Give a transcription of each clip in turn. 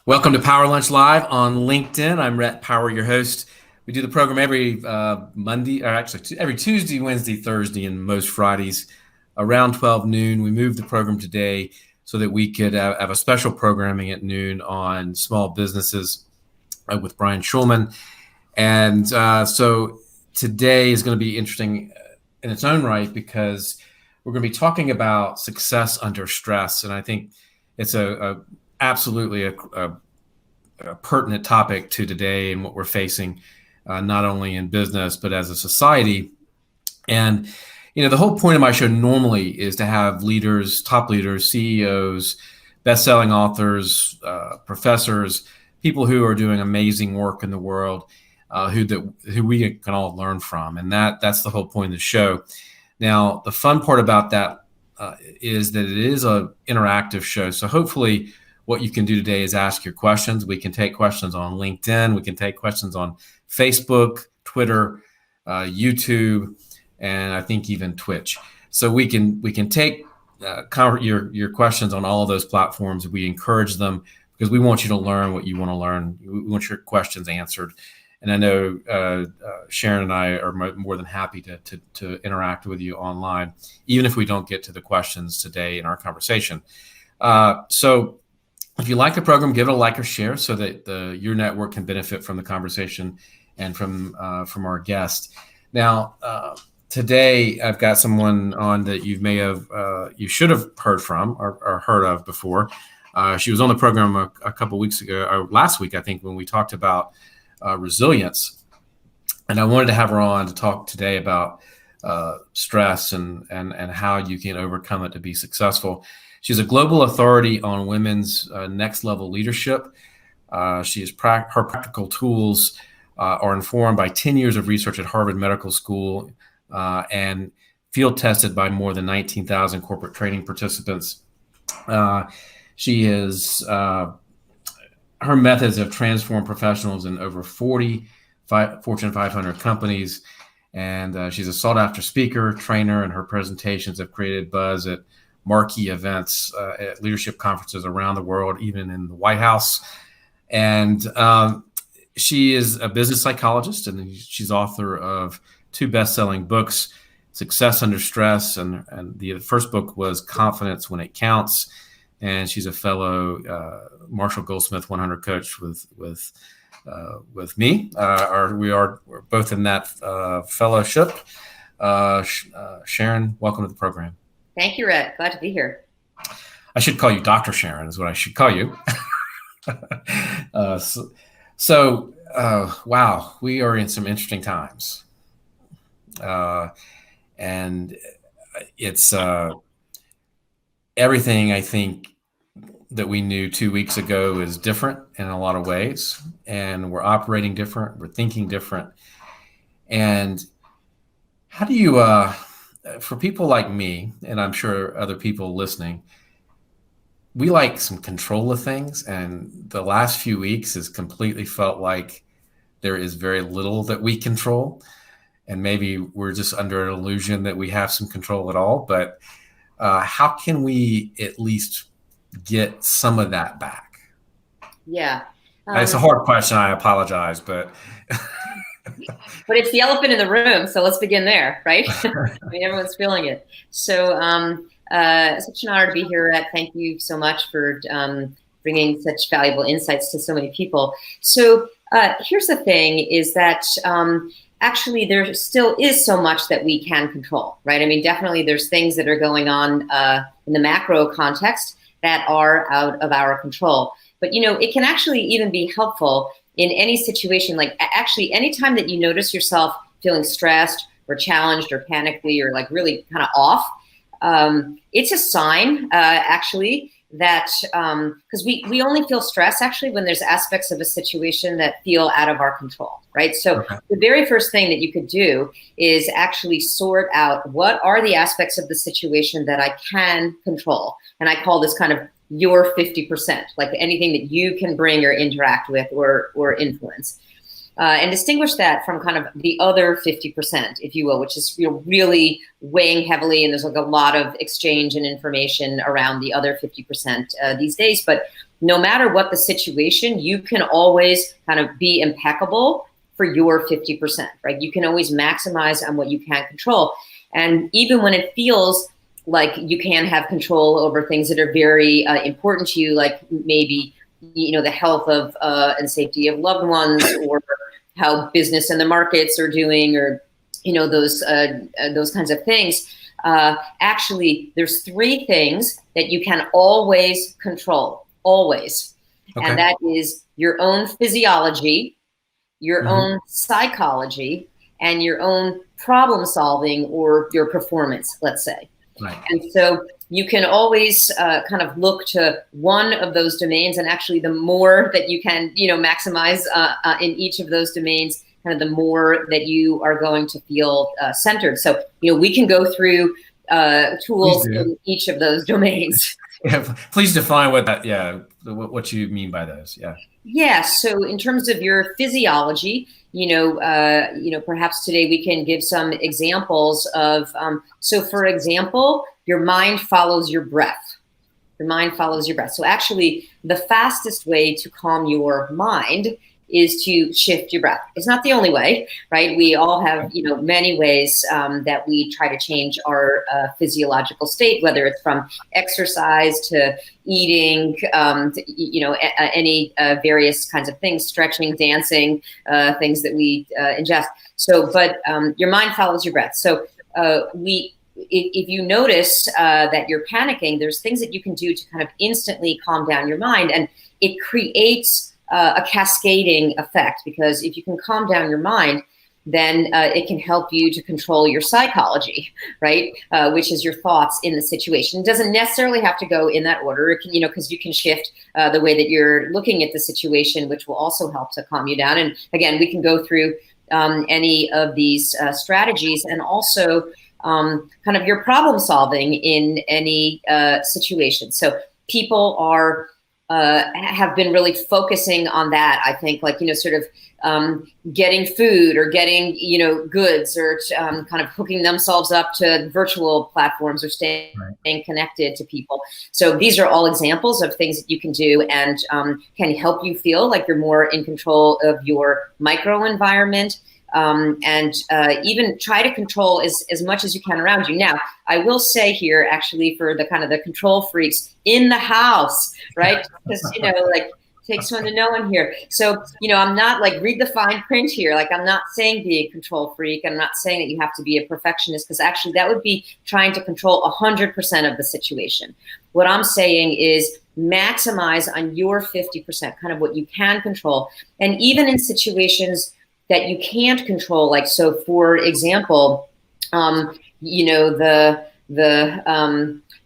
Welcome to Power Lunch Live on LinkedIn. I'm Rhett Power, your host. We do the program every Monday, or actually every Tuesday, Wednesday, Thursday, and most Fridays around 12 noon. We moved the program today so that we could have a special programming at noon on small businesses with Brian Schulman. And so today is going to be interesting in its own right because we're going to be talking about success under stress. And I think it's absolutely a pertinent topic to today and what we're facing, not only in business, but as a society. And, the whole point of my show normally is to have leaders, top leaders, CEOs, best-selling authors, professors, people who are doing amazing work in the world, who we can all learn from. And that's the whole point of the show. Now, the fun part about that is that it is an interactive show. So hopefully what you can do today is ask your questions. We can take questions on LinkedIn. We can take questions on Facebook, Twitter, YouTube, and I think even Twitch. So we can take your questions on all of those platforms. We encourage them because we want you to learn what you want to learn. We want your questions answered. And I know Sharon and I are more than happy to interact with you online, even if we don't get to the questions today in our conversation. So if you like the program, give it a like or share so that your network can benefit from the conversation and from our guest. Now, today I've got someone on that you should have heard from or heard of before. She was on the program a couple weeks ago, or last week, I think, when we talked about resilience. And I wanted to have her on to talk today about stress and how you can overcome it to be successful. She's a global authority on women's next level leadership. Her practical tools are informed by 10 years of research at Harvard Medical School and field tested by more than 19,000 corporate training participants. She is her methods have transformed professionals in over 40 Fortune 500 companies, and she's a sought-after speaker, trainer, and her presentations have created buzz at marquee events, at leadership conferences around the world, even in the White House. And she is a business psychologist, and she's author of 2 best-selling books, Success Under Stress, and the first book was Confidence When It Counts. And she's a fellow Marshall Goldsmith 100 coach with me. We're both in that fellowship. Sharon, welcome to the program. Thank you, Rhett. Glad to be here. I should call you Dr. Sharon is what I should call you. Wow, we are in some interesting times. And it's everything I think that we knew 2 weeks ago is different in a lot of ways. And we're operating different. We're thinking different. And how do you, for people like me, and I'm sure other people listening, we like some control of things. And the last few weeks has completely felt like there is very little that we control. And maybe we're just under an illusion that we have some control at all. But how can we at least get some of that back? Yeah. It's a hard question. I apologize, but. But it's the elephant in the room. So let's begin there, right? I mean, everyone's feeling it. So such an honor to be here, Rhett. Thank you so much for bringing such valuable insights to so many people. So here's the thing is that actually there still is so much that we can control, right? I mean, definitely there's things that are going on in the macro context that are out of our control. But, it can actually even be helpful in any situation, like actually anytime that you notice yourself feeling stressed or challenged or panically or like really kind of off, it's a sign actually that because we only feel stress actually when there's aspects of a situation that feel out of our control, right? So the very first thing that you could do is actually sort out what are the aspects of the situation that I can control. And I call this kind of your 50%, like anything that you can bring or interact with or influence. And distinguish that from kind of the other 50%, if you will, which is really weighing heavily. And there's like a lot of exchange and information around the other 50% these days. But no matter what the situation, you can always kind of be impeccable for your 50%, right? You can always maximize on what you can control. And even when it feels like you can have control over things that are very important to you, like maybe, the health of and safety of loved ones, or how business and the markets are doing, or, those kinds of things. Actually, there's three things that you can always control, always. Okay. And that is your own physiology, your own psychology, and your own problem solving, or your performance, let's say. Right. And so you can always kind of look to one of those domains, and actually the more that you can, maximize in each of those domains, kind of the more that you are going to feel centered. So, we can go through tools in each of those domains. Yeah, please define what you mean by those. Yeah. Yeah. So in terms of your physiology, perhaps today we can give some examples of, so for example, your mind follows your breath. Your mind follows your breath. So actually the fastest way to calm your mind is to shift your breath. It's not the only way, right? We all have, many ways that we try to change our physiological state, whether it's from exercise to eating, any various kinds of things, stretching, dancing, things that we ingest. So, but your mind follows your breath. So if you notice that you're panicking, there's things that you can do to kind of instantly calm down your mind, and it creates a cascading effect, because if you can calm down your mind, then it can help you to control your psychology, right? Which is your thoughts in the situation. It doesn't necessarily have to go in that order. It can, because you can shift the way that you're looking at the situation, which will also help to calm you down. And again, we can go through any of these strategies, and also kind of your problem solving in any situation. So people have been really focusing on that, I think, like, sort of getting food, or getting, goods, or kind of hooking themselves up to virtual platforms, or staying connected to people. So these are all examples of things that you can do, and can help you feel like you're more in control of your microenvironment. And even try to control as much as you can around you. Now, I will say here, actually, for the kind of the control freaks in the house, right? Because, like, takes one to know one here. So, I'm not like, read the fine print here. Like, I'm not saying be a control freak. I'm not saying that you have to be a perfectionist, because actually that would be trying to control 100% of the situation. What I'm saying is maximize on your 50%, kind of what you can control. And even in situations that you can't control, like, so for example,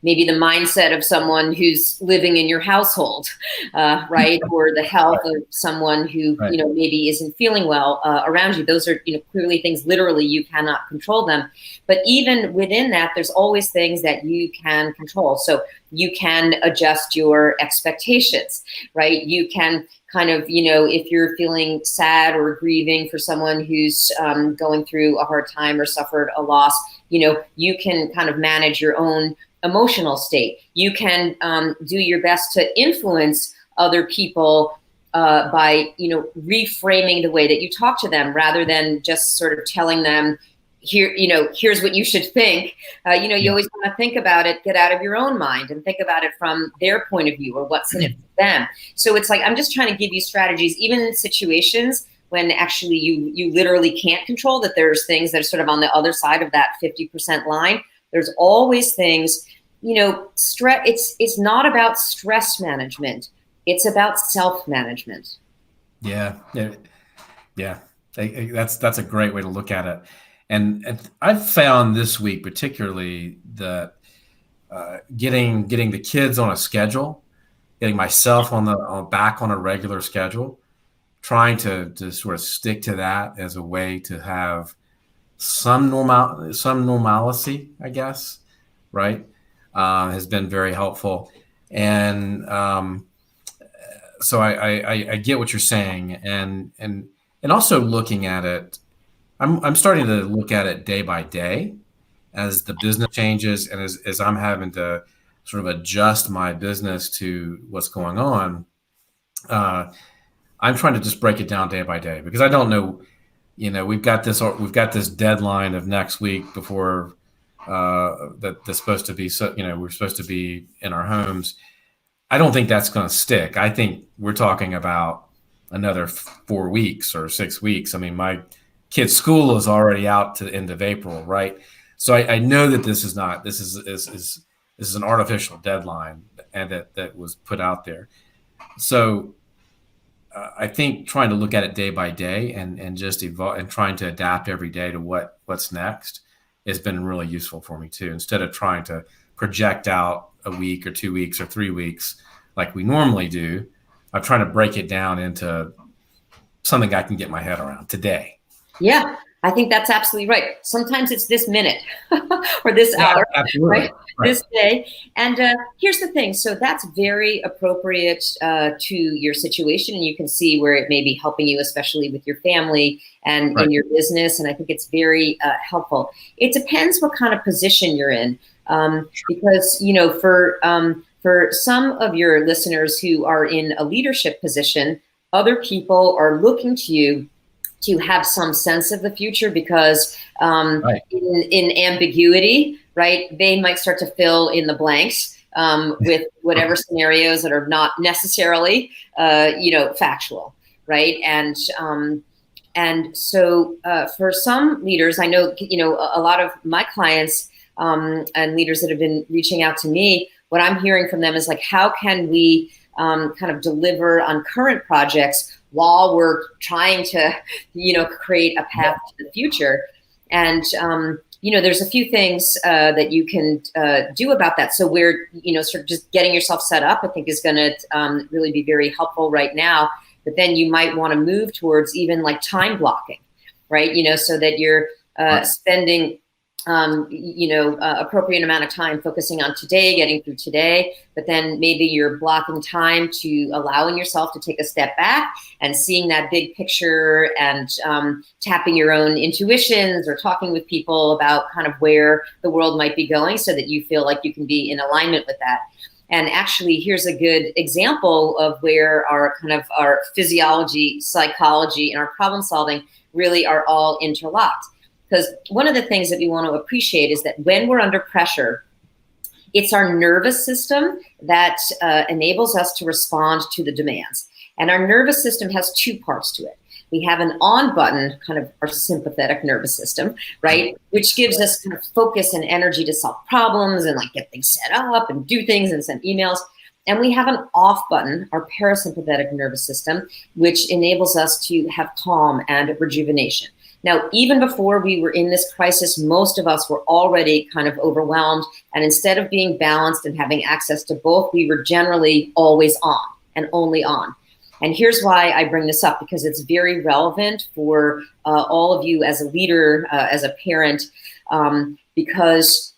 maybe the mindset of someone who's living in your household, right? Or the health of someone who, maybe isn't feeling well around you. Those are, clearly things literally you cannot control them. But even within that, there's always things that you can control. So you can adjust your expectations, right? You can kind of, if you're feeling sad or grieving for someone who's going through a hard time or suffered a loss, you can kind of manage your own emotional state. You can do your best to influence other people by, reframing the way that you talk to them, rather than just sort of telling them, here's what you should think. You always want to think about it, get out of your own mind, and think about it from their point of view, or what's in it for them. So it's like, I'm just trying to give you strategies, even in situations when actually you literally can't control, that there's things that are sort of on the other side of that 50% line. There's always things, stress. It's not about stress management. It's about self-management. Yeah. That's a great way to look at it. And I've found this week particularly that getting the kids on a schedule, getting myself back on a regular schedule, trying to sort of stick to that as a way to have some normalcy, I guess, right? Has been very helpful. And so I get what you're saying, and also looking at it. I'm starting to look at it day by day as the business changes, and as I'm having to sort of adjust my business to what's going on, I'm trying to just break it down day by day, because I don't know, we've got this deadline of next week before that's supposed to be, so, we're supposed to be in our homes. I don't think that's going to stick. I think we're talking about another 4 weeks or 6 weeks. I mean, my kid's school is already out to the end of April, right? So I know that this is an artificial deadline, and that was put out there. So I think trying to look at it day by day and just evolve and trying to adapt every day to what's next has been really useful for me too. Instead of trying to project out a week or 2 weeks or 3 weeks like we normally do, I'm trying to break it down into something I can get my head around today. Yeah, I think that's absolutely right. Sometimes it's this minute or this hour, right? This day. And here's the thing. So that's very appropriate to your situation. And you can see where it may be helping you, especially with your family and in your business. And I think it's very helpful. It depends what kind of position you're in. Because, for some of your listeners who are in a leadership position, other people are looking to you to have some sense of the future, because in ambiguity, right, they might start to fill in the blanks with whatever scenarios that are not necessarily, factual, right? And so for some leaders, I know, a lot of my clients and leaders that have been reaching out to me, what I'm hearing from them is like, how can we kind of deliver on current projects while we're trying to, create a path to the future? And, there's a few things that you can do about that. So we're, sort of just getting yourself set up, I think is going to really be very helpful right now. But then you might want to move towards even like time blocking, right? So that you're spending appropriate amount of time focusing on today, getting through today, but then maybe you're blocking time to allowing yourself to take a step back and seeing that big picture, and tapping your own intuitions or talking with people about kind of where the world might be going, so that you feel like you can be in alignment with that. And actually, here's a good example of where our physiology, psychology, and our problem solving really are all interlocked. Because one of the things that we want to appreciate is that when we're under pressure, it's our nervous system that enables us to respond to the demands. And our nervous system has two parts to it. We have an on button, kind of our sympathetic nervous system, right? Which gives us kind of focus and energy to solve problems and like get things set up and do things and send emails. And we have an off button, our parasympathetic nervous system, which enables us to have calm and rejuvenation. Now, even before we were in this crisis, most of us were already kind of overwhelmed. And instead of being balanced and having access to both, we were generally always on and only on. And here's why I bring this up, because it's very relevant for all of you as a leader, as a parent, because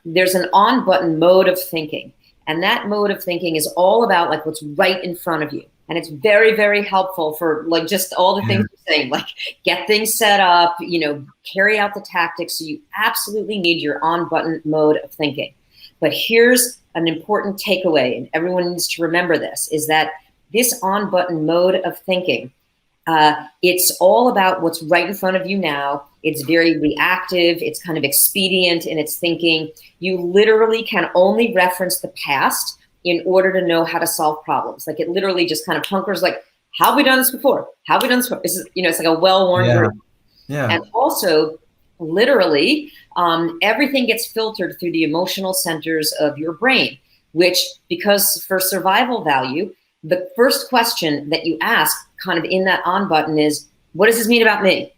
there's an on button mode of thinking. And that mode of thinking is all about like what's right in front of you. And it's very, very helpful for like just all the things you're saying, like get things set up, carry out the tactics. So you absolutely need your on button mode of thinking. But here's an important takeaway, and everyone needs to remember this, is that this on button mode of thinking, it's all about what's right in front of you now. It's very reactive. It's kind of expedient in its thinking. You literally can only reference the past in order to know how to solve problems. Like it literally just kind of hunkers like, how have we done this before? How have we done this before? It's like a well-worn group. Yeah. And also, literally, everything gets filtered through the emotional centers of your brain, which, because for survival value, the first question that you ask kind of in that on button is, what does this mean about me?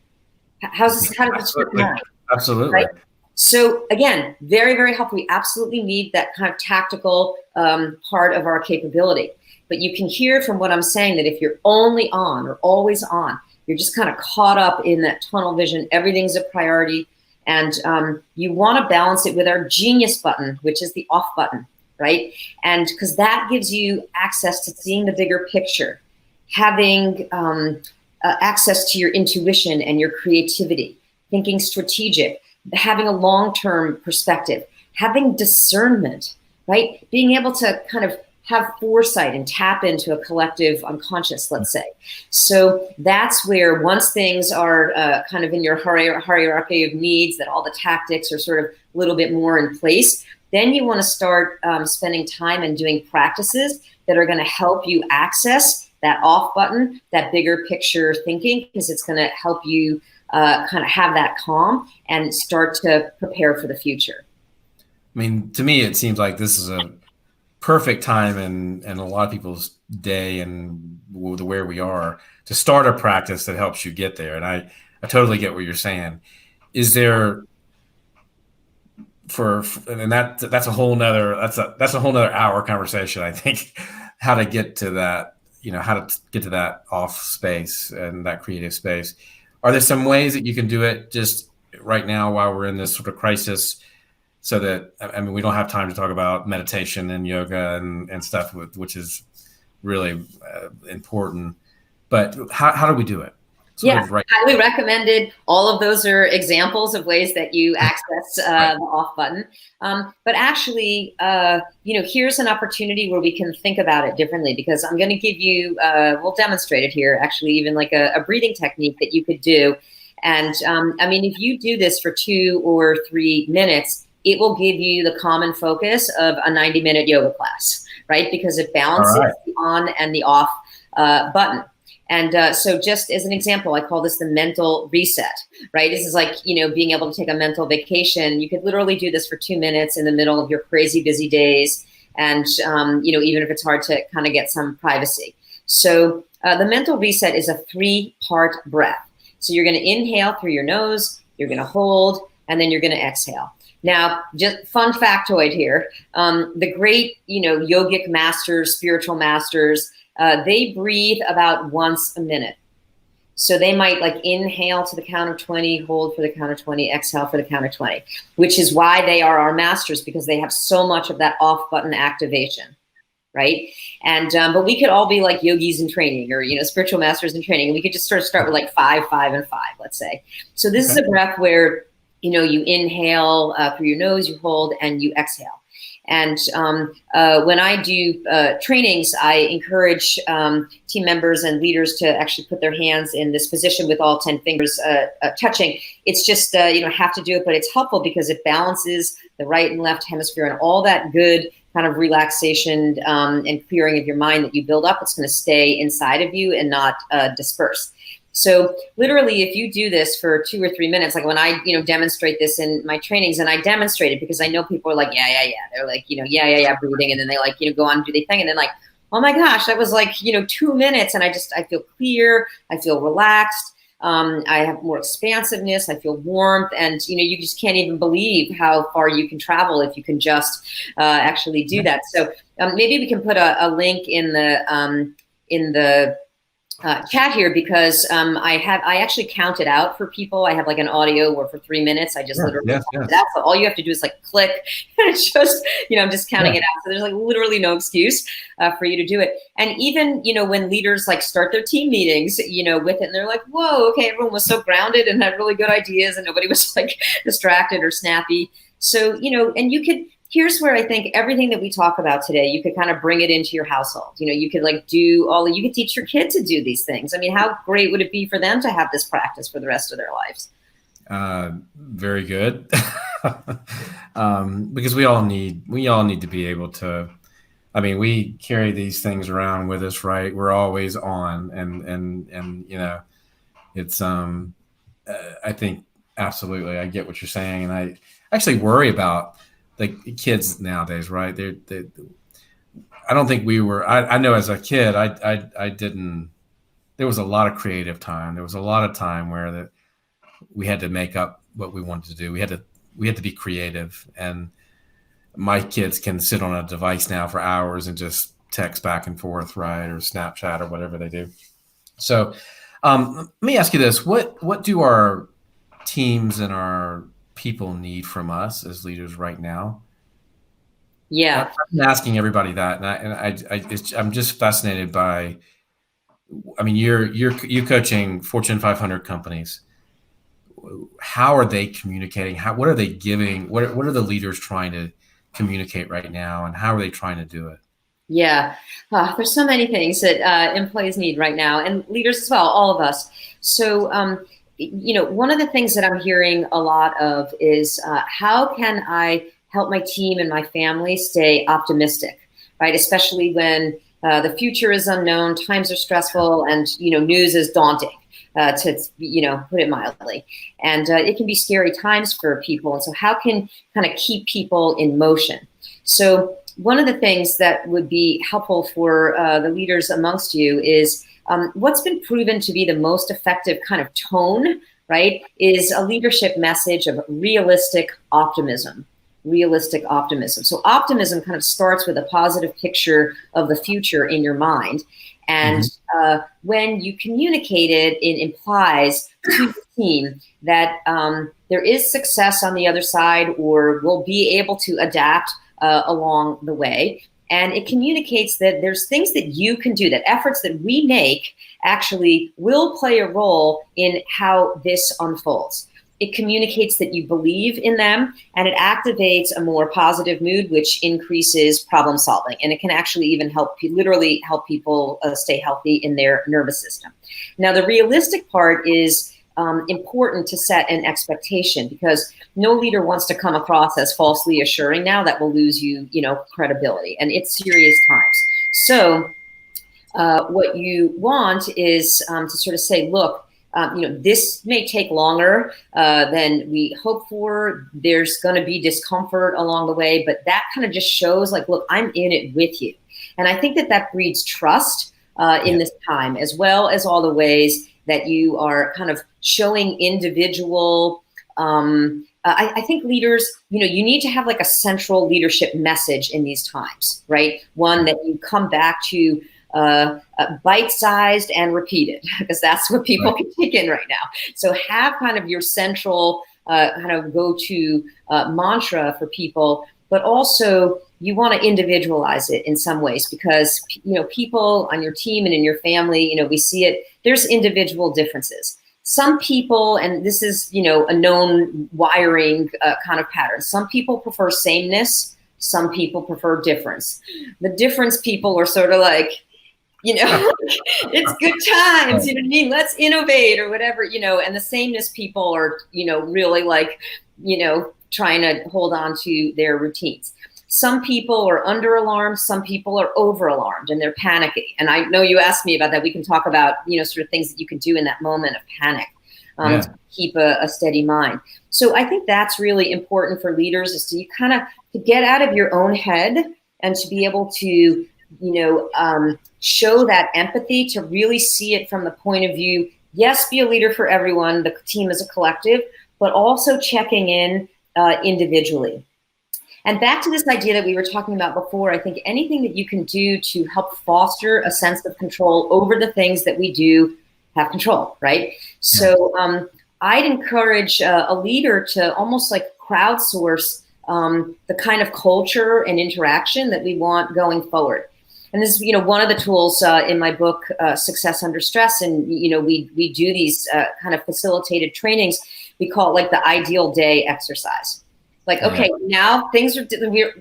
How does this fit mine? Absolutely. Right? So again, very, very helpful. We absolutely need that kind of tactical part of our capability. But you can hear from what I'm saying that if you're only on or always on, you're just kind of caught up in that tunnel vision. Everything's a priority. And you want to balance it with our genius button, which is the off button, right? And because that gives you access to seeing the bigger picture, having access to your intuition and your creativity, thinking strategic, having a long-term perspective, having discernment, right? Being able to kind of have foresight and tap into a collective unconscious, let's say. So that's where once things are kind of in your hierarchy of needs, that all the tactics are sort of a little bit more in place, then you want to start spending time and doing practices that are going to help you access that off button, that bigger picture thinking, because it's going to help you kind of have that calm and start to prepare for the future. I mean, to me, it seems like this is a perfect time in a lot of people's day and where we are to start a practice that helps you get there. And I totally get what you're saying. Is there and that's a whole nother hour conversation, I think, how to get to that, how to get to that off space and that creative space. Are there some ways that you can do it just right now while we're in this sort of crisis, so that, I mean, we don't have time to talk about meditation and yoga and stuff, which is really important, but how do we do it? Highly recommended. All of those are examples of ways that you access the off button. But actually, here's an opportunity where we can think about it differently, because I'm going to give you, we'll demonstrate it here, actually, even like a breathing technique that you could do. And I mean, if you do this for 2 or 3 minutes, it will give you the common focus of a 90-minute yoga class, right? Because it balances the on and the off button. And so just as an example, I call this the mental reset, right? This is like, being able to take a mental vacation. You could literally do this for 2 minutes in the middle of your crazy busy days. And, even if it's hard to kind of get some privacy. So the mental reset is a 3-part breath. So you're going to inhale through your nose, you're going to hold, and then you're going to exhale. Now, just fun factoid here. The great, yogic masters, spiritual masters, they breathe about once a minute. So they might like inhale to the count of 20, hold for the count of 20, exhale for the count of 20, which is why they are our masters, because they have so much of that off button activation, right? And but we could all be like yogis in training, or spiritual masters in training, and we could just sort of start with like 5, 5, and 5, let's say. So this is a breath where you inhale through your nose, you hold, and you exhale. And when I do trainings, I encourage team members and leaders to actually put their hands in this position with all 10 fingers touching. It's just, you don't have to do it, but it's helpful because it balances the right and left hemisphere, and all that good kind of relaxation and clearing of your mind that you build up. It's going to stay inside of you and not disperse. So literally, if you do this for 2 or 3 minutes, like when I, demonstrate this in my trainings, and I demonstrate it because I know people are like, yeah. They're like, breathing. And then they like, go on and do their thing. And then like, oh my gosh, that was like, 2 minutes. And I feel clear. I feel relaxed. I have more expansiveness. I feel warmth. And, you just can't even believe how far you can travel if you can just actually do that. So maybe we can put a link in the chat here, because I actually count it out for people. I have like an audio where for 3 minutes I just literally count it out. So all you have to do is like click, and it's just I'm just counting it out. So there's like literally no excuse for you to do it. And even when leaders like start their team meetings with it, and they're like, whoa, okay, everyone was so grounded and had really good ideas, and nobody was like distracted or snappy. So and you could. Here's where I think everything that we talk about today, you could kind of bring it into your household. You could like you could teach your kid to do these things. I mean, how great would it be for them to have this practice for the rest of their lives? Very good. Because we all need to be able to, I mean, we carry these things around with us, right? We're always on, and it's, I think absolutely, I get what you're saying. And I actually worry about the kids nowadays, right? I don't think we were. I know as a kid, I didn't. There was a lot of creative time. There was a lot of time where we had to make up what we wanted to do. We had to be creative. And my kids can sit on a device now for hours and just text back and forth, right, or Snapchat or whatever they do. So, let me ask you this: what do our teams and our people need from us as leaders right now? Yeah, I'm asking everybody that, and I'm just fascinated by. I mean, you're coaching Fortune 500 companies. How are they communicating? What are they giving? What are the leaders trying to communicate right now, and how are they trying to do it? Yeah, there's so many things that employees need right now, and leaders as well, all of us. So, one of the things that I'm hearing a lot of is how can I help my team and my family stay optimistic, right? Especially when the future is unknown, times are stressful, and news is daunting. To put it mildly, and it can be scary times for people. And so, how can kind of keep people in motion? So, one of the things that would be helpful for the leaders amongst you is what's been proven to be the most effective kind of tone, right? Is a leadership message of realistic optimism. Realistic optimism. So optimism kind of starts with a positive picture of the future in your mind. And when you communicate it, it implies to the team that there is success on the other side, or we'll be able to adapt along the way. And it communicates that there's things that you can do, that efforts that we make actually will play a role in how this unfolds. It communicates that you believe in them, and it activates a more positive mood, which increases problem solving. And it can actually even literally help people stay healthy in their nervous system. Now, the realistic part is important to set an expectation, because no leader wants to come across as falsely assuring. Now that will lose you, credibility, and it's serious times. So what you want is to sort of say, look, this may take longer than we hope for. There's going to be discomfort along the way, but that kind of just shows like, look, I'm in it with you. And I think that breeds trust in this time, as well as all the ways that you are kind of showing individual. I think leaders, you need to have like a central leadership message in these times, right? One that you come back to bite-sized and repeated, because that's what people can take in right now. So have kind of your central kind of go-to mantra for people, but also you want to individualize it in some ways, because people on your team and in your family, we see it, there's individual differences. Some people, and this is a known wiring kind of pattern, some people prefer sameness, some people prefer difference. The difference people are sort of like, it's good times, you know what I mean? Let's innovate or whatever, and the sameness people are, really like, trying to hold on to their routines. Some people are under alarmed, some people are over alarmed and they're panicky. And I know you asked me about that. We can talk about, sort of things that you can do in that moment of panic to keep a steady mind. So I think that's really important for leaders, is to kind of to get out of your own head and to be able to, show that empathy, to really see it from the point of view, yes, be a leader for everyone, the team is a collective, but also checking in individually. And back to this idea that we were talking about before, I think anything that you can do to help foster a sense of control over the things that we do have control, right? So I'd encourage a leader to almost like crowdsource the kind of culture and interaction that we want going forward. And this is, one of the tools in my book, Success Under Stress. And, we do these kind of facilitated trainings. We call it like the ideal day exercise. Like, okay, now things are,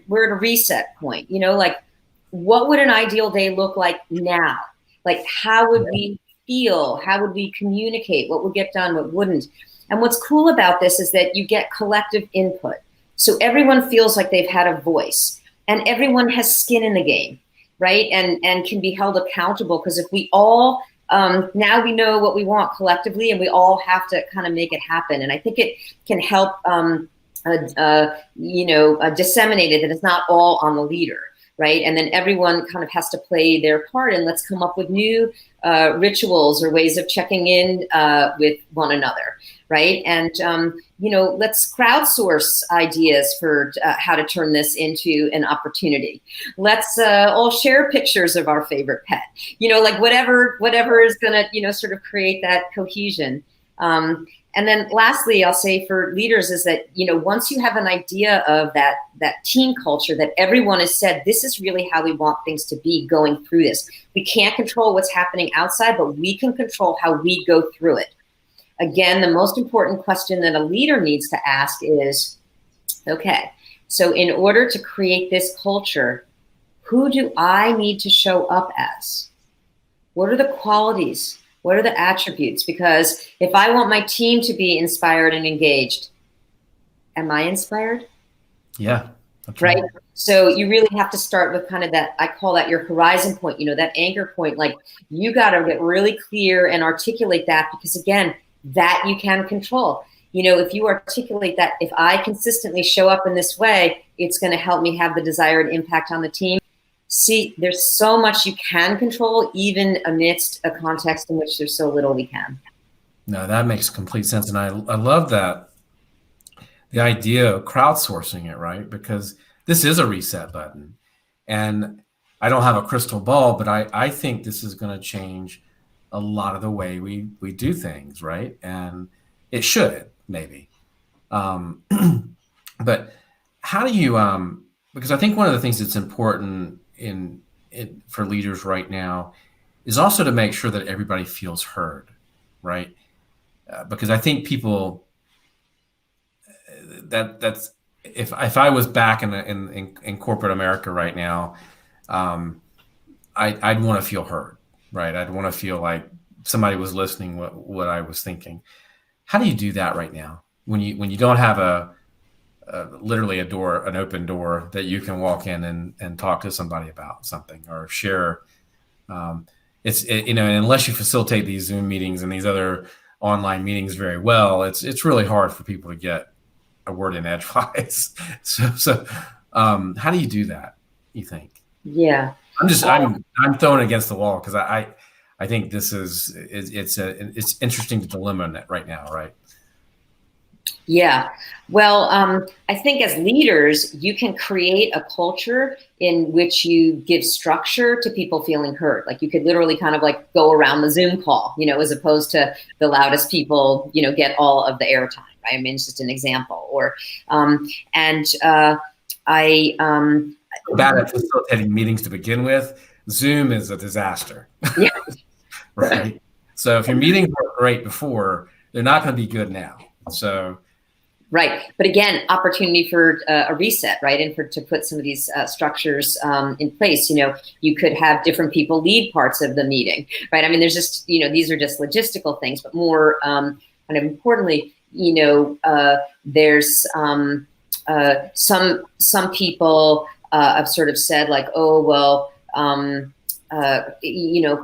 we're at a reset point, like what would an ideal day look like now? Like, how would we feel? How would we communicate? What would get done? What wouldn't? And what's cool about this is that you get collective input. So everyone feels like they've had a voice, and everyone has skin in the game. Right. And can be held accountable, because if we all now we know what we want collectively, and we all have to kind of make it happen. And I think it can help, disseminate it, that it's not all on the leader. Right. And then everyone kind of has to play their part, and let's come up with new rituals or ways of checking in with one another. Right. And, let's crowdsource ideas for how to turn this into an opportunity. Let's all share pictures of our favorite pet, like whatever is going to, sort of create that cohesion. And then lastly, I'll say for leaders is that, once you have an idea of that team culture, that everyone has said, this is really how we want things to be going through this. We can't control what's happening outside, but we can control how we go through it. Again, the most important question that a leader needs to ask is, okay, So in order to create this culture, who do I need to show up as? What are the qualities? What are the attributes? Because if I want my team to be inspired and engaged, am I inspired? Yeah, that's Right. right. So you really have to start with kind of that, I call that your horizon point, that anchor point. Like, you got to get really clear and articulate that, because again, that you can control. If you articulate that, if I consistently show up in this way, it's going to help me have the desired impact on the team. See, there's so much you can control, even amidst a context in which there's so little we can. No, that makes complete sense. And I love that, the idea of crowdsourcing it, right? Because this is a reset button. And I don't have a crystal ball, but I think this is going to change a lot of the way we do things, right? And it should, maybe. But how do you, because I think one of the things that's important for leaders right now is also to make sure that everybody feels heard, right? Because I think people, that's if I was back in corporate America right now, I'd want to feel heard, right? I'd want to feel like somebody was listening what I was thinking. How do you do that right now when you don't have literally an open door that you can walk in and talk to somebody about something or share? Unless you facilitate these Zoom meetings and these other online meetings very well, it's really hard for people to get a word in edgewise. So how do you do that, you think? Yeah. I'm thrown against the wall because I think this it's interesting to dilemma right now, right? Yeah. Well, I think as leaders, you can create a culture in which you give structure to people feeling heard. Like, you could literally kind of like go around the Zoom call, as opposed to the loudest people, get all of the airtime. Right? I mean, it's just an example. Or, bad at facilitating meetings to begin with. Zoom is a disaster. Yeah. Right. So if your meetings were great before, they're not going to be good now. So. Right. But again, opportunity for a reset, right? And to put some of these structures in place. You could have different people lead parts of the meeting, right? I mean, there's just, these are just logistical things, but more kind of importantly, there's some people have sort of said like, oh, well,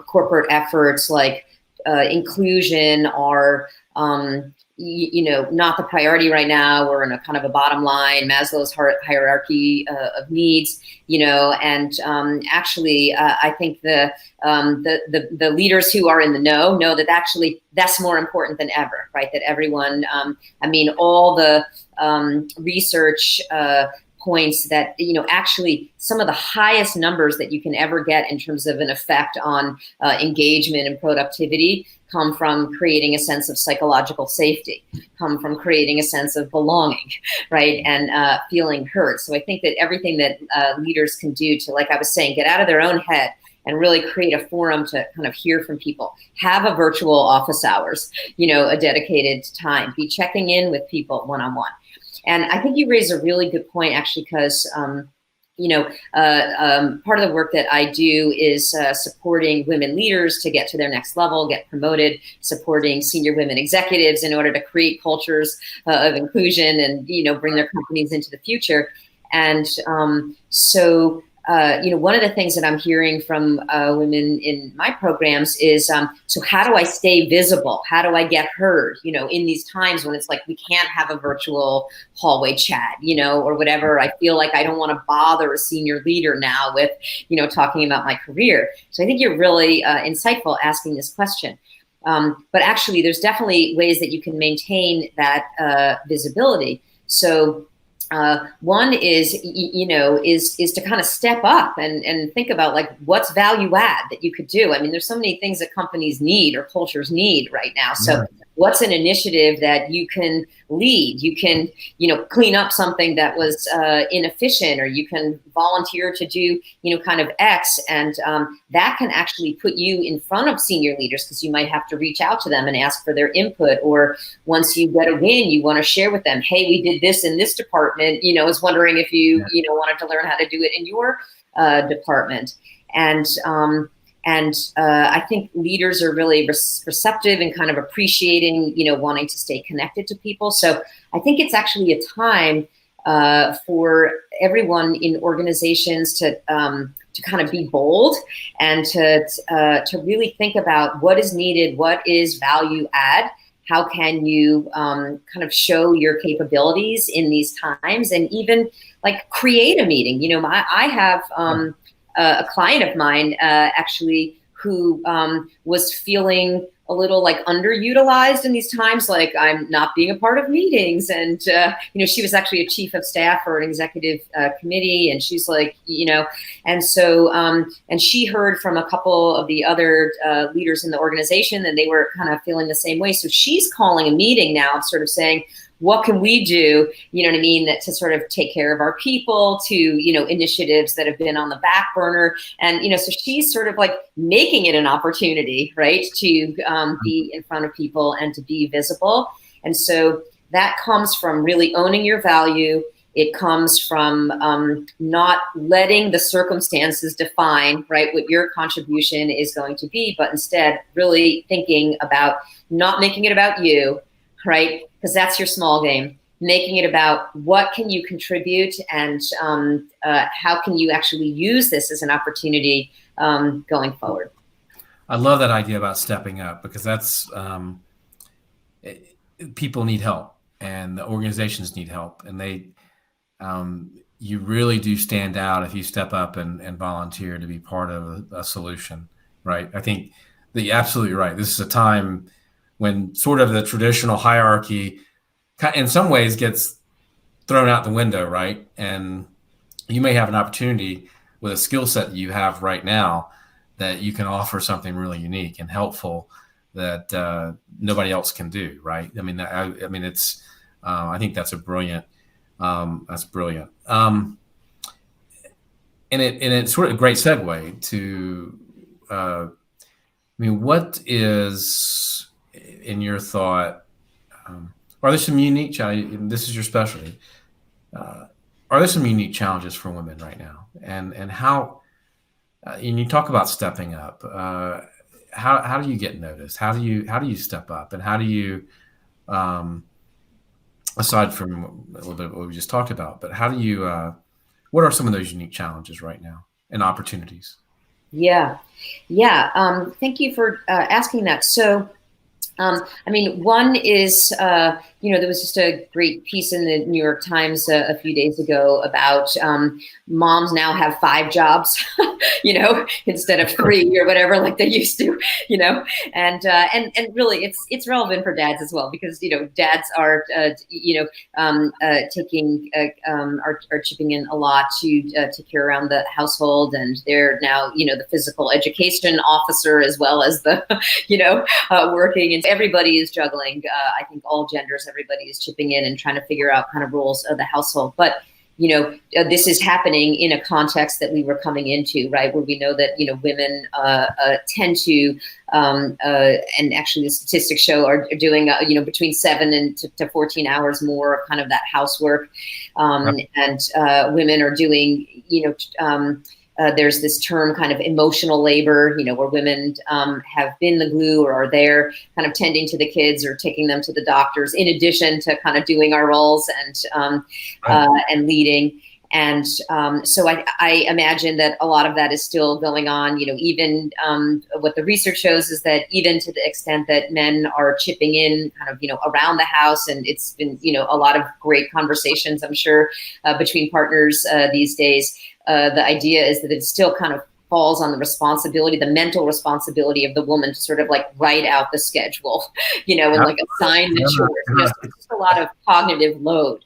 corporate efforts like inclusion are, not the priority right now. We're in a kind of a bottom line, Maslow's hierarchy of needs, and actually, I think the leaders who are in the know that actually that's more important than ever, right? That everyone, all the research points that, actually some of the highest numbers that you can ever get in terms of an effect on engagement and productivity come from creating a sense of psychological safety, come from creating a sense of belonging, right? And feeling heard. So I think that everything that leaders can do to, like I was saying, get out of their own head and really create a forum to kind of hear from people, have a virtual office hours, a dedicated time, be checking in with people one-on-one. And I think you raise a really good point, actually, because part of the work that I do is supporting women leaders to get to their next level, get promoted, supporting senior women executives in order to create cultures of inclusion and, bring their companies into the future. And so one of the things that I'm hearing from women in my programs is, so how do I stay visible? How do I get heard, in these times when it's like, we can't have a virtual hallway chat, or whatever. I feel like I don't want to bother a senior leader now with, talking about my career. So I think you're really insightful asking this question. But actually, there's definitely ways that you can maintain that visibility. So one is, is to kind of step up and think about like what's value add that you could do. I mean, there's so many things that companies need or cultures need right now. So what's an initiative that you can lead? You can, clean up something that was inefficient, or you can volunteer to do, kind of X. And that can actually put you in front of senior leaders, because you might have to reach out to them and ask for their input. Or once you get a win, you want to share with them, hey, we did this in this department, was wondering if you, wanted to learn how to do it in your department. And I think leaders are really receptive and kind of appreciating, wanting to stay connected to people. So I think it's actually a time for everyone in organizations to kind of be bold and to really think about what is needed, what is value add, how can you kind of show your capabilities in these times, and even like create a meeting. I have a client of mine actually who was feeling a little like underutilized in these times, like I'm not being a part of meetings. And, she was actually a chief of staff for an executive committee. And she's like, and so, and she heard from a couple of the other leaders in the organization, and they were kind of feeling the same way. So she's calling a meeting now, sort of saying, what can we do, that to sort of take care of our people, to, initiatives that have been on the back burner. And, so she's sort of like making it an opportunity, right, to be in front of people and to be visible. And so that comes from really owning your value. It comes from not letting the circumstances define, right, what your contribution is going to be, but instead really thinking about not making it about you, right? Because that's your small game. Making it about what can you contribute, and how can you actually use this as an opportunity going forward. I love that idea about stepping up, because that's people need help, and the organizations need help, and they you really do stand out if you step up and volunteer to be part of a solution, right? I think that you're absolutely right. This is a time when sort of the traditional hierarchy in some ways gets thrown out the window, right? And you may have an opportunity with a skill set that you have right now that you can offer something really unique and helpful that nobody else can do, right? I mean, it's I think that's brilliant. That's brilliant. And it's sort of a great segue to, what is, in your thought, are there some unique challenges? This is your specialty. Are there some unique challenges for women right now? And how, and you talk about stepping up, how do you get noticed? How do you step up? And how do you, aside from a little bit of what we just talked about, but how do you, what are some of those unique challenges right now and opportunities? Yeah. Thank you for asking that. So, one is, there was just a great piece in the New York Times a few days ago about moms now have 5 jobs, instead of 3 or whatever, like they used to, and really it's relevant for dads as well, because, dads are, taking, are chipping in a lot to take care around the household, and they're now, the physical education officer as well as the, working, and everybody is juggling. I think all genders, everybody is chipping in and trying to figure out kind of roles of the household. But, this is happening in a context that we were coming into, right, where we know that, women tend to, and actually the statistics show are doing, between 7 to 14 hours more of kind of that housework. And women are doing, there's this term kind of emotional labor, where women have been the glue or are there kind of tending to the kids or taking them to the doctors, in addition to kind of doing our roles and leading. And so I imagine that a lot of that is still going on. Even what the research shows is that even to the extent that men are chipping in kind of, around the house, and it's been, a lot of great conversations, I'm sure, between partners these days. The idea is that it still kind of falls on the mental responsibility of the woman to sort of like write out the schedule, and like assign the chores. It's just a lot of cognitive load,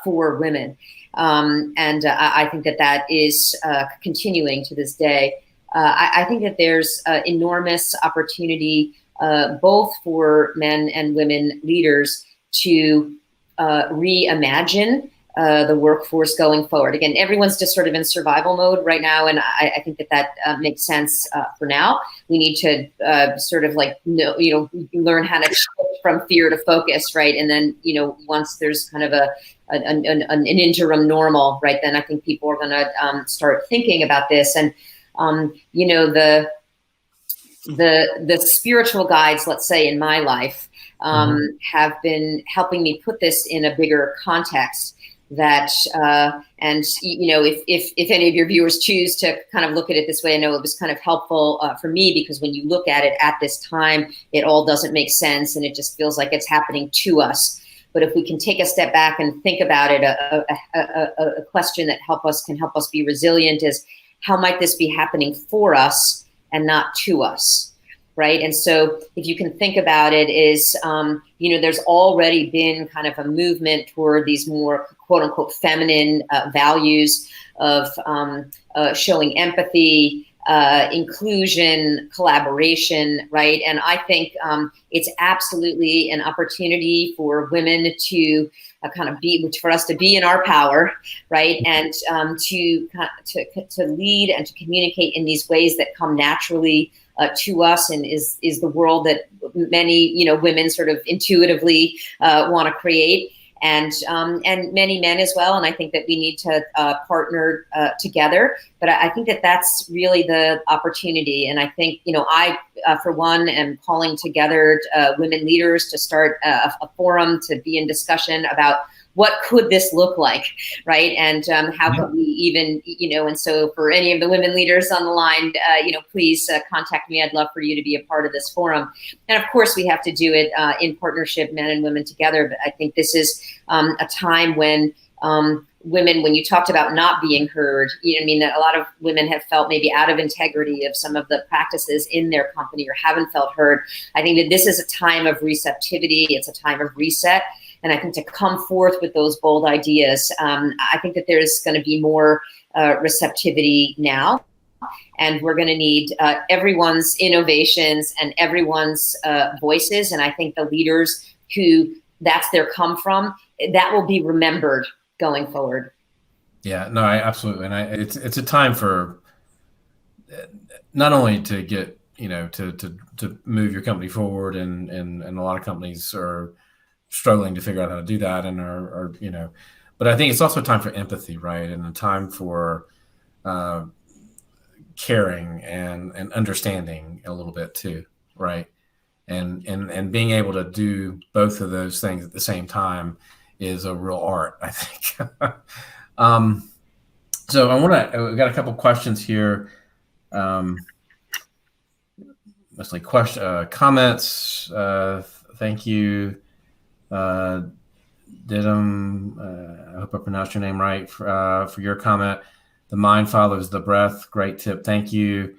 for women. And I think that is continuing to this day. I think that there's enormous opportunity both for men and women leaders to reimagine the workforce going forward. Again, everyone's just sort of in survival mode right now, and I think that makes sense for now. We need to sort of like learn how to shift from fear to focus, right? And then once there's kind of an interim normal, right, then I think people are going to start thinking about this. And the spiritual guides, let's say, in my life, have been helping me put this in a bigger context. That and if any of your viewers choose to kind of look at it this way, I know it was kind of helpful for me, because when you look at it at this time, it all doesn't make sense and it just feels like it's happening to us. But if we can take a step back and think about it, a question that can help us be resilient is, how might this be happening for us and not to us? Right. And so if you can think about it, is, there's already been kind of a movement toward these more quote unquote feminine values of showing empathy, inclusion, collaboration. Right. And I think it's absolutely an opportunity for women to for us to be in our power, right, and to lead and to communicate in these ways that come naturally to us, and is the world that many women sort of intuitively want to create, and many men as well. And I think that we need to partner together. But I think that that's really the opportunity. And I think I for one am calling together women leaders to start a forum to be in discussion about what could this look like, right? And how could we even, and so for any of the women leaders on the line, please contact me. I'd love for you to be a part of this forum. And of course, we have to do it in partnership, men and women together. But I think this is a time when women, when you talked about not being heard, that a lot of women have felt maybe out of integrity of some of the practices in their company or haven't felt heard. I think that this is a time of receptivity. It's a time of reset. And I think to come forth with those bold ideas, I think that there's going to be more receptivity now. And we're going to need everyone's innovations and everyone's voices. And I think the leaders who that's their come from, that will be remembered going forward. Yeah, no, absolutely. And it's a time for not only to get, to move your company forward, and a lot of companies are struggling to figure out how to do that, and are but I think it's also a time for empathy, right? And a time for caring and understanding a little bit too, right? And being able to do both of those things at the same time is a real art, I think. So we got a couple questions here. Mostly comments. Thank you. Didum, I hope I pronounced your name right, for your comment. The mind follows the breath. Great tip. Thank you.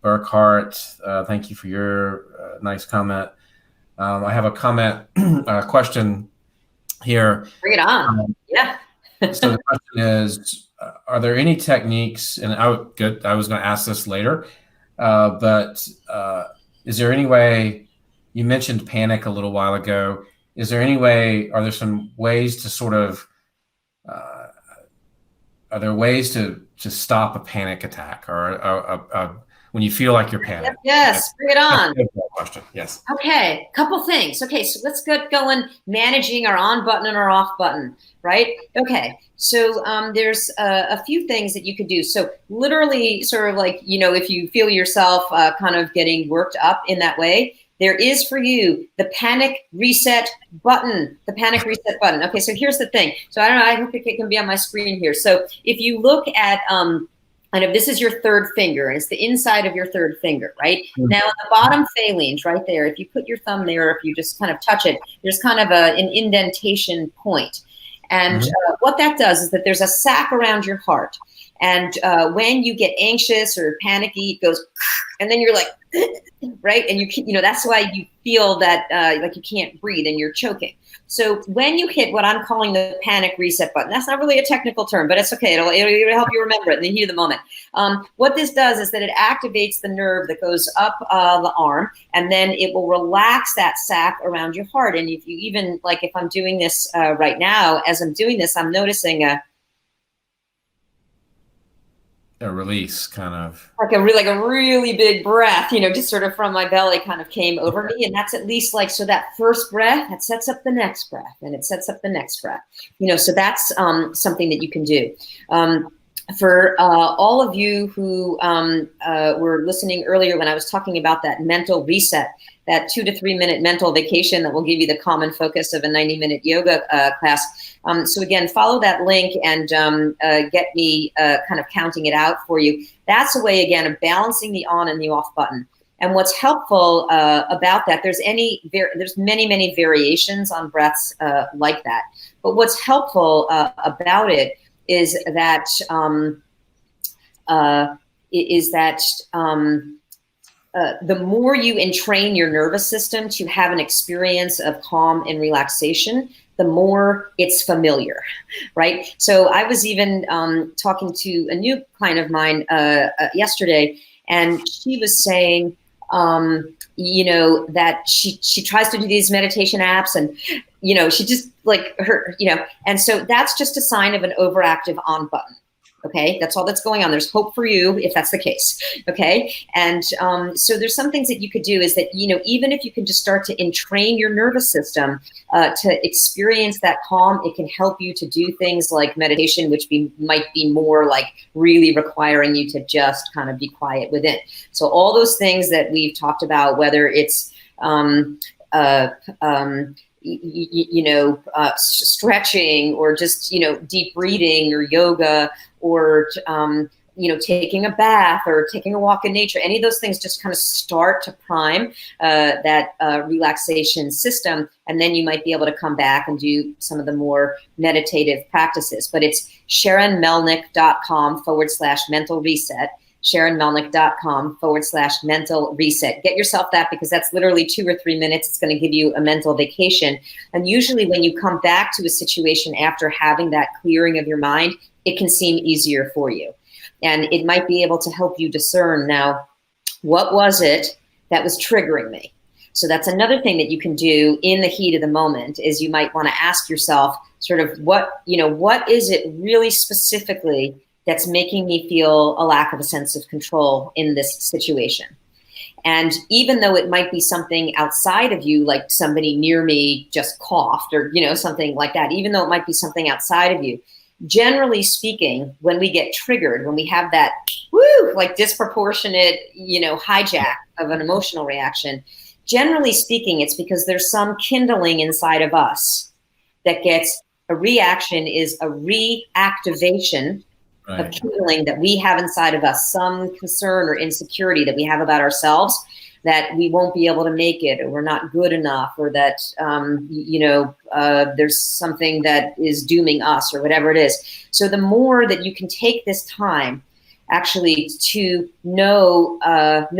Burkhart, thank you for your nice comment. I have a comment, question here. Bring it on. Yeah. So the question is, are there any techniques, and I was going to ask this later, but is there any way, you mentioned panic a little while ago, are there some ways to sort of, are there ways to stop a panic attack, or when you feel like you're panicked? Yes, bring it on. Question. Yes. Okay, couple things. Okay, so let's get going managing our on button and our off button, right? Okay, so there's a few things that you could do. So literally sort of like, if you feel yourself kind of getting worked up in that way, there is for you the panic reset button, Okay, so here's the thing. So I don't know, I hope it can be on my screen here. So if you look at, and if this is your third finger, and it's the inside of your third finger, right? Mm-hmm. Now, at the bottom phalange right there, if you put your thumb there, if you just kind of touch it, there's kind of an indentation point. And what that does is that there's a sac around your heart. And when you get anxious or panicky, it goes, and then you're like, right? And that's why you feel that like you can't breathe and you're choking. So when you hit what I'm calling the panic reset button, that's not really a technical term, but it's okay. It'll help you remember it in the heat of the moment. What this does is that it activates the nerve that goes up the arm, and then it will relax that sac around your heart. And if you even, like if I'm doing this right now, as I'm doing this, I'm noticing a release kind of. like a really big breath, just sort of from my belly kind of came over me. And that's at least like, so that first breath, that sets up the next breath, and it sets up the next breath, so that's something that you can do. For all of you who were listening earlier when I was talking about that mental reset, that 2 to 3 minute mental vacation that will give you the common focus of a 90-minute yoga class. So again, follow that link and get me kind of counting it out for you. That's a way, again, of balancing the on and the off button. And what's helpful about that, there's many variations on breaths like that. But what's helpful about it is that the more you entrain your nervous system to have an experience of calm and relaxation, the more it's familiar, right? So I was even talking to a new client of mine yesterday, and she was saying, that she tries to do these meditation apps, and she just like her, and so that's just a sign of an overactive on button. Okay, that's all that's going on. There's hope for you if that's the case. Okay, and so there's some things that you could do is that, even if you can just start to entrain your nervous system to experience that calm, it can help you to do things like meditation, which might be more like really requiring you to just kind of be quiet within. So all those things that we've talked about, whether it's stretching, or just, deep breathing, or yoga, or, taking a bath, or taking a walk in nature, any of those things just kind of start to prime that relaxation system. And then you might be able to come back and do some of the more meditative practices. But it's SharonMelnick.com/mental reset. SharonMelnick.com/mental reset. Get yourself that, because that's literally 2 or 3 minutes. It's going to give you a mental vacation. And usually when you come back to a situation after having that clearing of your mind, it can seem easier for you. And it might be able to help you discern, now, what was it that was triggering me? So that's another thing that you can do in the heat of the moment, is you might want to ask yourself sort of what is it really specifically that's making me feel a lack of a sense of control in this situation? And even though it might be something outside of you, like somebody near me just coughed, or, something like that, even though it might be something outside of you, generally speaking, when we get triggered, when we have that like disproportionate, hijack of an emotional reaction, generally speaking, it's because there's some kindling inside of us that gets a reaction, is a reactivation of kindling that we have inside of us, some concern or insecurity that we have about ourselves, that we won't be able to make it, or we're not good enough, or that, there's something that is dooming us, or whatever it is. So the more that you can take this time actually to know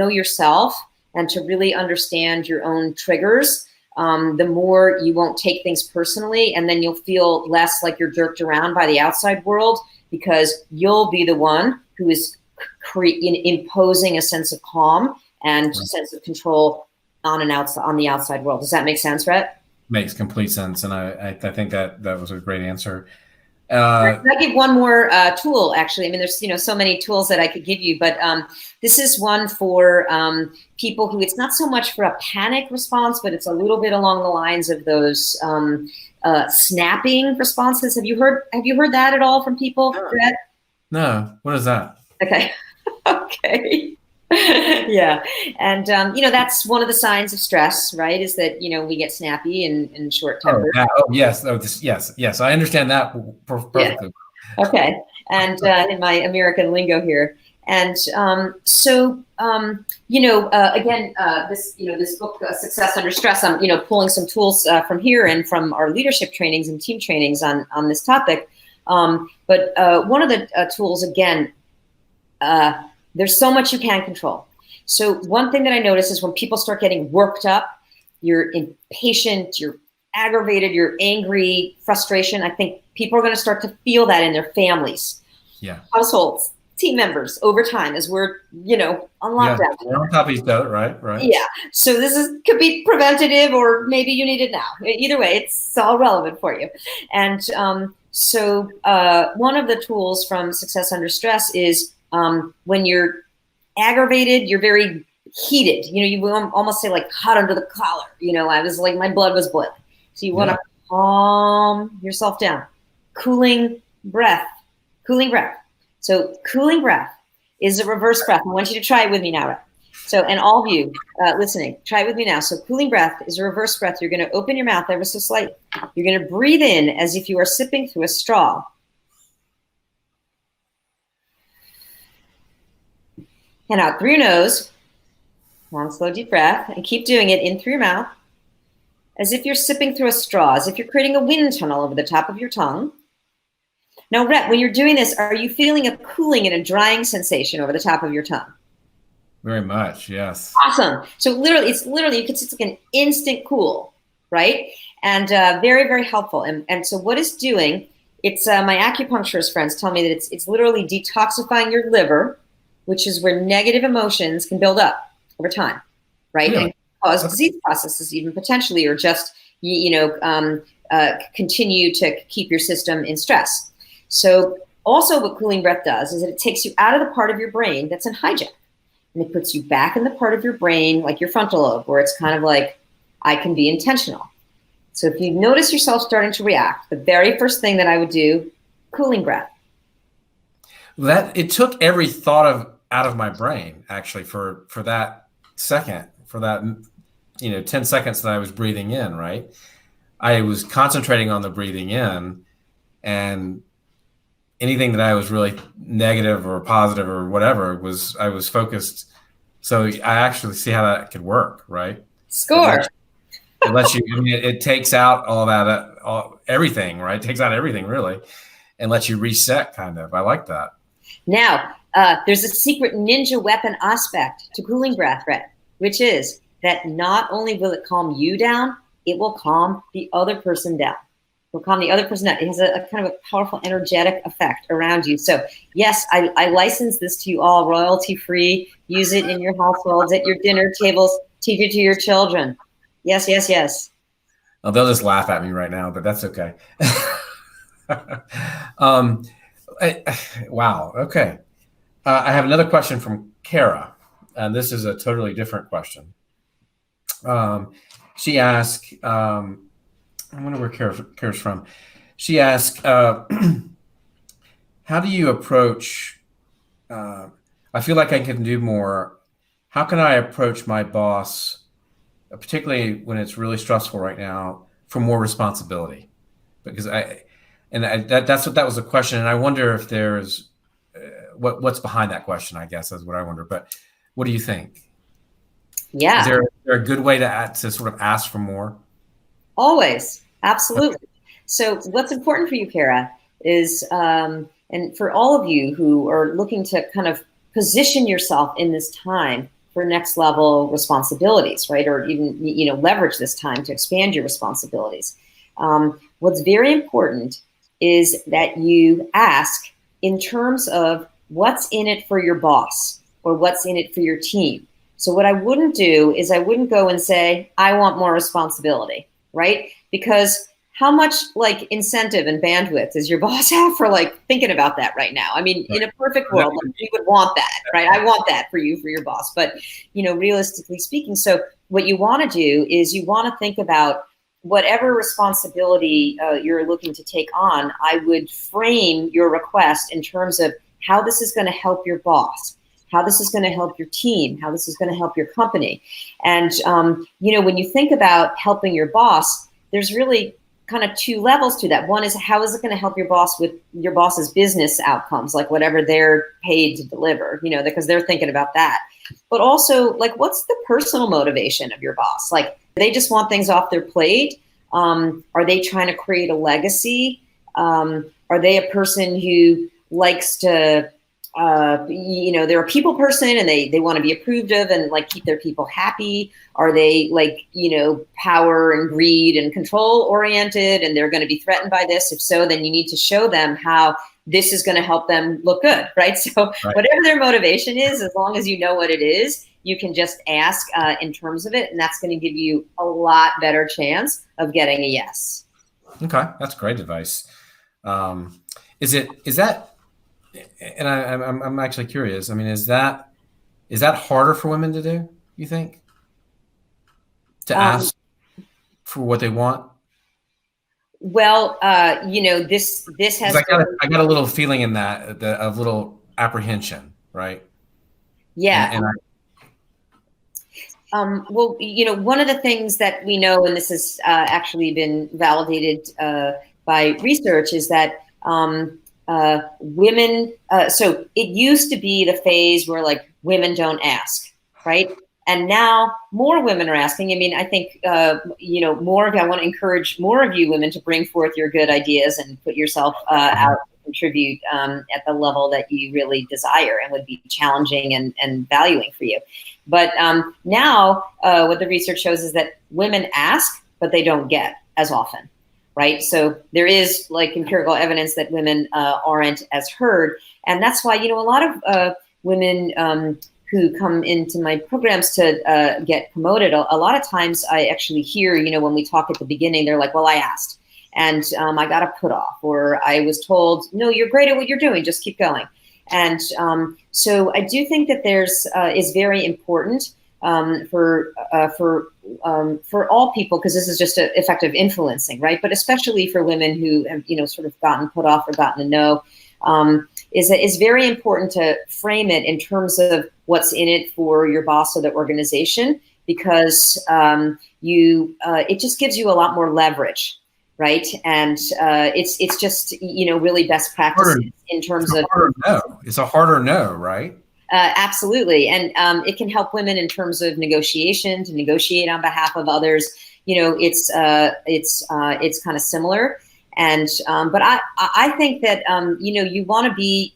yourself, and to really understand your own triggers, the more you won't take things personally, and then you'll feel less like you're jerked around by the outside world, because you'll be the one who is imposing a sense of calm and sense of control on the outside world. Does that make sense, Rhett? Makes complete sense, and I think that was a great answer. Can I give one more tool? Actually, I mean, there's so many tools that I could give you, but this is one for people who, it's not so much for a panic response, but it's a little bit along the lines of those snapping responses. Have you heard that at all from people, Rhett? No. What is that? Okay. Okay. Yeah. And, that's one of the signs of stress, right? Is that, we get snappy and short tempered. Yes. Yes. I understand that perfectly. Yeah. Okay. And in my American lingo here. And again, this book, Success Under Stress, I'm, pulling some tools from here and from our leadership trainings and team trainings on this topic. But one of the tools, again, there's so much you can control. So one thing that I notice is when people start getting worked up, you're impatient, you're aggravated, you're angry, frustration. I think people are going to start to feel that in their families, households, team members over time as we're, on lockdown. We're on top of each other, right? Yeah. So could be preventative, or maybe you need it now. Either way, it's all relevant for you. And so one of the tools from Success Under Stress is when you're aggravated, you're very heated. You will almost say like hot under the collar. I was like, my blood was boiling. So you want to calm yourself down. Cooling breath. So cooling breath is a reverse breath. I want you to try it with me now, Rhett. So, and all of you listening, try it with me now. So cooling breath is a reverse breath. You're going to open your mouth ever so slightly. You're going to breathe in as if you are sipping through a straw. And out through your nose. Long, slow, deep breath. And keep doing it in through your mouth as if you're sipping through a straw, as if you're creating a wind tunnel over the top of your tongue. Now, Rhett, when you're doing this, are you feeling a cooling and a drying sensation over the top of your tongue? Very much, yes. Awesome. So literally, you can see it's like an instant cool, right? And very, very helpful. And so what it's doing, it's my acupuncturist friends tell me that it's literally detoxifying your liver, which is where negative emotions can build up over time, right? Yeah. And cause disease processes even potentially, or just, continue to keep your system in stress. So also what cooling breath does is that it takes you out of the part of your brain that's in hijack. And it puts you back in the part of your brain, like your frontal lobe, where it's kind of like, I can be intentional. So if you notice yourself starting to react, the very first thing that I would do, cooling breath. It took every thought out of my brain, actually, for that second, for that 10 seconds that I was breathing in, right? I was concentrating on the breathing in, and anything that I was really negative or positive or whatever I was focused. So I actually see how that could work, right? Score. It lets you, it takes out all that, everything, right? It takes out everything really, and lets you reset kind of. I like that. Now, there's a secret ninja weapon aspect to cooling breath, Rhett, which is that not only will it calm you down, it will calm the other person down. It will calm the other person down. It has a kind of a powerful energetic effect around you. So yes, I license this to you all, royalty free. Use it in your households, at your dinner tables, teach it to your children. Yes, yes, yes. Oh, they'll just laugh at me right now, but that's okay. Wow. Okay. I have another question from Kara, and this is a totally different question. She asked, I wonder where Kara's from. She asked, how do you approach, I feel like I can do more. How can I approach my boss, particularly when it's really stressful right now, for more responsibility? Because that was the question. And I wonder if there's, what's behind that question, I guess, is what I wonder. But what do you think? Yeah. Is there a good way to sort of ask for more? Always. Absolutely. Okay. So what's important for you, Kara, is, and for all of you who are looking to kind of position yourself in this time for next level responsibilities, right? Or even, leverage this time to expand your responsibilities. What's very important is that you ask in terms of what's in it for your boss or what's in it for your team. So what I wouldn't do is I wouldn't go and say, I want more responsibility, right? Because how much like incentive and bandwidth does your boss have for like thinking about that right now? I mean, in a perfect world, like, we would want that, right? I want that for you, for your boss. But, realistically speaking, so what you want to do is you want to think about whatever responsibility you're looking to take on. I would frame your request in terms of how this is going to help your boss, how this is going to help your team, how this is going to help your company. And, when you think about helping your boss, there's really kind of two levels to that. One is, how is it going to help your boss with your boss's business outcomes, like whatever they're paid to deliver, because they're thinking about that. But also, like, what's the personal motivation of your boss? Like, they just want things off their plate? Are they trying to create a legacy? Are they a person who likes to, they're a people person and they want to be approved of and like keep their people happy? Are they like, power and greed and control oriented and they're going to be threatened by this? If so, then you need to show them how this is going to help them look good, right? So whatever their motivation is, as long as you know what it is, you can just ask in terms of it, and that's going to give you a lot better chance of getting a yes. Okay, that's great advice. Is that, and I'm actually curious. I mean, is that harder for women to do, you think? To ask for what they want? Well, this has. I got a little feeling in that of little apprehension, right? Yeah. Well, one of the things that we know, and this has actually been validated by research, is that women. So it used to be the phase where like women don't ask, right? And now more women are asking. I mean, I think, more of you, I want to encourage more of you women to bring forth your good ideas and put yourself out to contribute at the level that you really desire and would be challenging and valuing for you. But now what the research shows is that women ask, but they don't get as often, right? So there is like empirical evidence that women aren't as heard. And that's why, a lot of women who come into my programs to get promoted, a lot of times I actually hear, when we talk at the beginning, they're like, well, I asked and I got a put off, or I was told, no, you're great at what you're doing, just keep going. And so I do think that there's is very important for all people, because this is just an effective influencing, right? But especially for women who have, sort of gotten put off or gotten a no, is very important to frame it in terms of what's in it for your boss or the organization, because it just gives you a lot more leverage, right? And it's just really best practices in terms of it's a harder no, right? Absolutely, and it can help women in terms of negotiation, to negotiate on behalf of others. It's kind of similar. And but I think that you want to be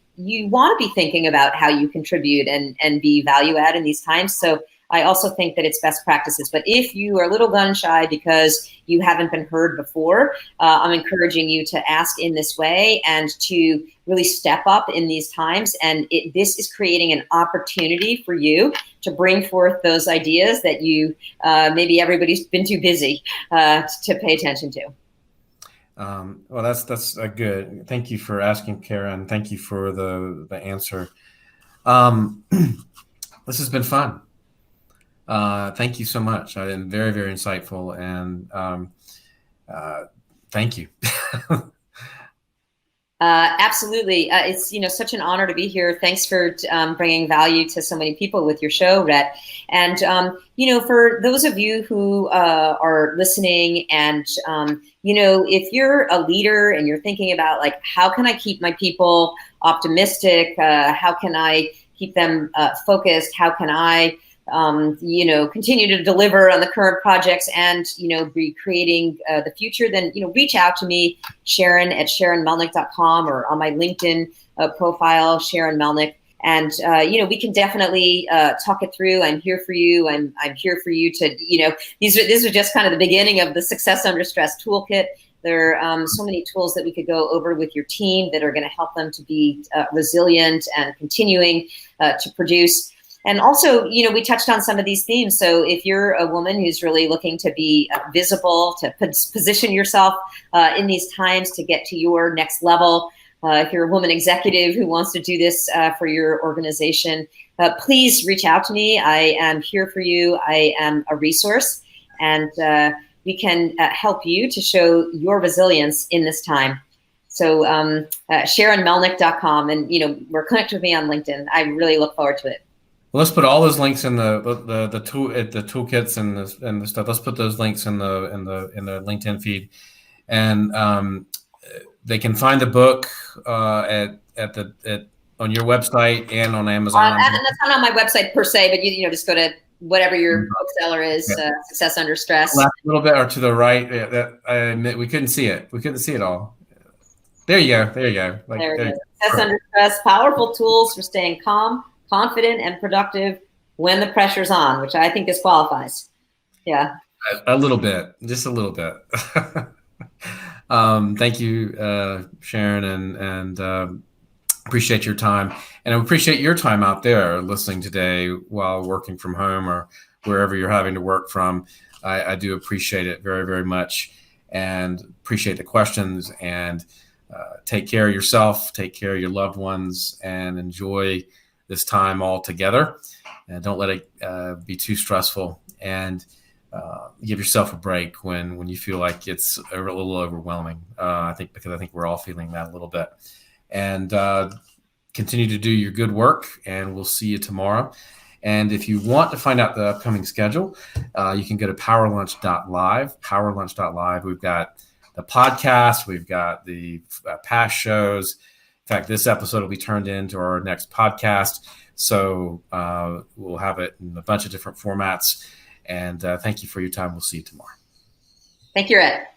thinking about how you contribute and be value add in these times. So I also think that it's best practices. But if you are a little gun shy because you haven't been heard before, I'm encouraging you to ask in this way and to really step up in these times. And this is creating an opportunity for you to bring forth those ideas that you maybe everybody's been too busy to pay attention to. Well, that's good. Thank you for asking, Karen. Thank you for the answer. This has been fun. Thank you so much. I've been very, very insightful, and thank you. Absolutely. It's, such an honor to be here. Thanks for bringing value to so many people with your show, Rhett. And, for those of you who are listening and, if you're a leader and you're thinking about like, how can I keep my people optimistic? How can I keep them focused? How can I continue to deliver on the current projects and, be creating the future, then, reach out to me, Sharon at SharonMelnick.com, or on my LinkedIn profile, Sharon Melnick. And, we can definitely talk it through. I'm here for you. I'm here for you to, these are just kind of the beginning of the Success Under Stress Toolkit. There are so many tools that we could go over with your team that are going to help them to be resilient and continuing to produce. And also, we touched on some of these themes. So if you're a woman who's really looking to be visible, to position yourself in these times to get to your next level, if you're a woman executive who wants to do this for your organization, please reach out to me. I am here for you. I am a resource, and we can help you to show your resilience in this time. So SharonMelnick.com, and we're connected with me on LinkedIn. I really look forward to it. Well, let's put all those links in the toolkits and the stuff. Let's put those links in the LinkedIn feed, and they can find the book on your website and on Amazon. And that's not on my website per se, but you just go to whatever your bookseller is. Success Under Stress. Last little bit or to the right. I admit we couldn't see it. We couldn't see it all. There you go. There you go. There it is. Success under stress, powerful tools for staying calm, confident, and productive when the pressure's on, which I think disqualifies. Yeah. A little bit, just a little bit. Thank you, Sharon, and appreciate your time. And I appreciate your time out there listening today while working from home or wherever you're having to work from. I do appreciate it very, very much, and appreciate the questions. And take care of yourself, take care of your loved ones, and enjoy this time all together. And don't let it be too stressful. And give yourself a break when you feel like it's a little overwhelming. I think we're all feeling that a little bit. And continue to do your good work, and we'll see you tomorrow. And if you want to find out the upcoming schedule, you can go to powerlunch.live. Powerlunch.live. We've got the podcast. We've got the past shows. In fact, this episode will be turned into our next podcast. So we'll have it in a bunch of different formats. And thank you for your time. We'll see you tomorrow. Thank you, Rhett.